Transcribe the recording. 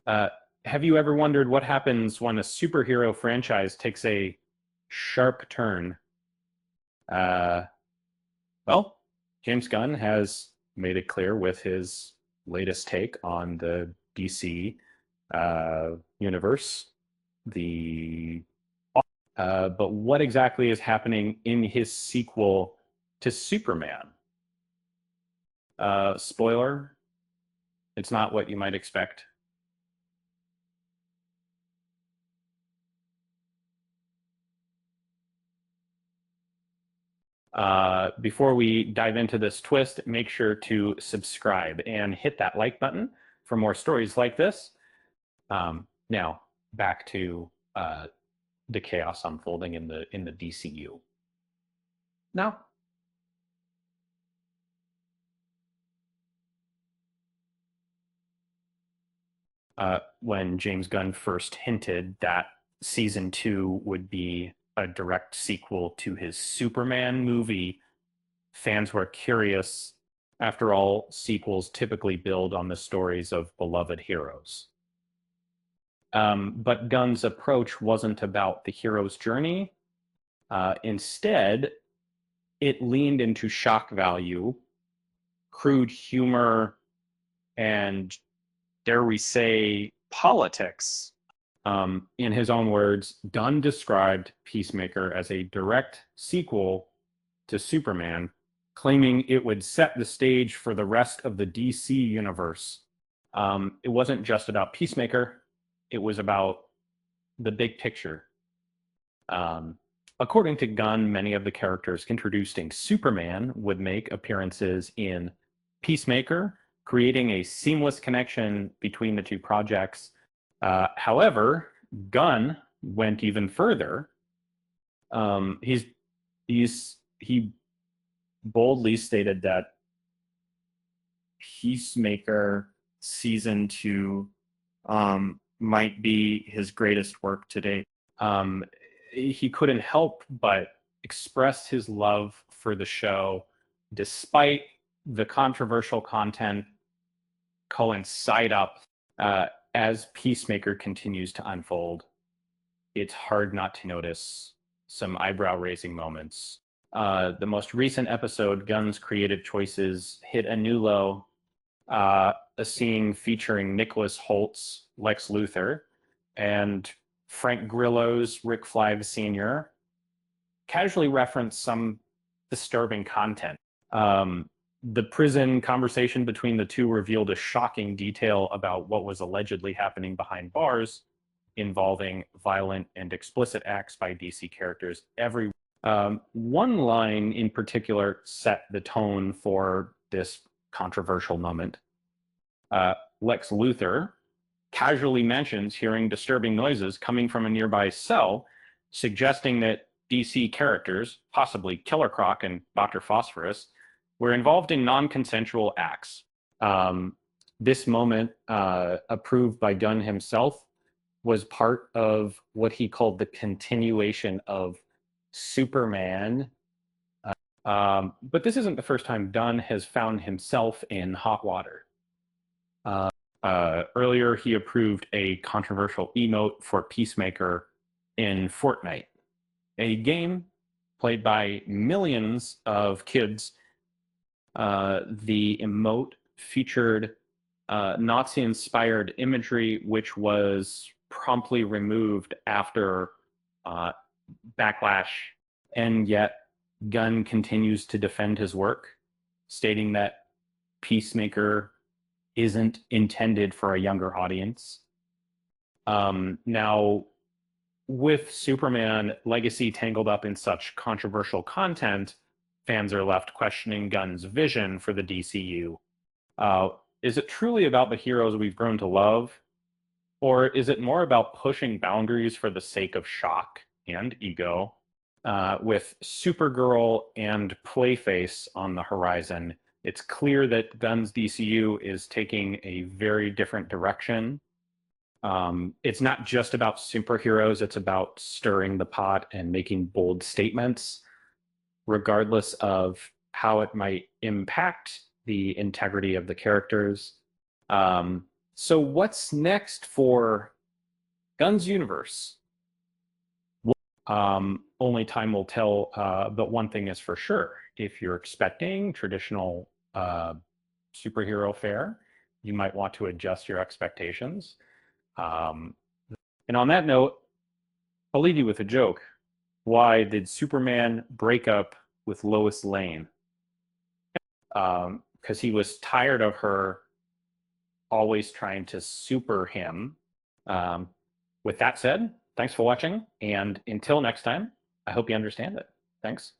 Uh, have you ever wondered what happens when a superhero franchise takes a sharp turn? Uh, well, James Gunn has made it clear with his latest take on the DC universe. The but what exactly is happening in his sequel to Superman? Spoiler: it's not what you might expect. Before we dive into this twist, make sure to subscribe and hit that like button for more stories like this. Now, back to the chaos unfolding in the DCU. Now, when James Gunn first hinted that season two would be a direct sequel to his Superman movie, fans were curious. After all, sequels typically build on the stories of beloved heroes. But Gunn's approach wasn't about the hero's journey. Instead, it leaned into shock value, crude humor, and, dare we say, politics. In his own words, Gunn described Peacemaker as a direct sequel to Superman, claiming it would set the stage for the rest of the DC universe. It wasn't just about Peacemaker, it was about the big picture. Um, According to Gunn, many of the characters introduced in Superman would make appearances in Peacemaker, creating a seamless connection between the two projects. However, Gunn went even further. He boldly stated that Peacemaker season two might be his greatest work to date. Um, he couldn't help but express his love for the show despite the controversial content coincide up uh, as Peacemaker continues to unfold. It's hard not to notice some eyebrow raising moments. The most recent episode, Gunn's creative choices hit a new low. A scene featuring Nicholas Holt's Lex Luthor and Frank Grillo's Rick Flag Sr. casually referenced some disturbing content. Um, the prison conversation between the two revealed a shocking detail about what was allegedly happening behind bars involving violent and explicit acts by DC characters. One line in particular set the tone for this controversial moment. Lex Luthor casually mentions hearing disturbing noises coming from a nearby cell, suggesting that DC characters, possibly Killer Croc and Dr. Phosphorus, were involved in non consensual acts. Um, this moment, approved by Gunn himself, was part of what he called the continuation of Superman. But this isn't the first time Gunn has found himself in hot water. Earlier, he approved a controversial emote for Peacemaker in Fortnite, a game played by millions of kids. The emote featured Nazi inspired imagery, which was promptly removed after uh, backlash. And yet, Gunn continues to defend his work, stating that Peacemaker isn't intended for a younger audience. Now, with Superman Legacy tangled up in such controversial content, fans are left questioning Gunn's vision for the DCU. Uh, is it truly about the heroes we've grown to love, or is it more about pushing boundaries for the sake of shock and ego? With Supergirl and Playface on the horizon, it's clear that Gunn's DCU is taking a very different direction. It's not just about superheroes, it's about stirring the pot and making bold statements, regardless of how it might impact the integrity of the characters. Um, So what's next for Gunn's universe? Only time will tell, but one thing is for sure. If you're expecting traditional superhero fare, you might want to adjust your expectations. Um, and on that note, I'll leave you with a joke. Why did Superman break up with Lois Lane? Because he was tired of her always trying to super him. Um, with that said, thanks for watching. And until next time, I hope you understand it. Thanks.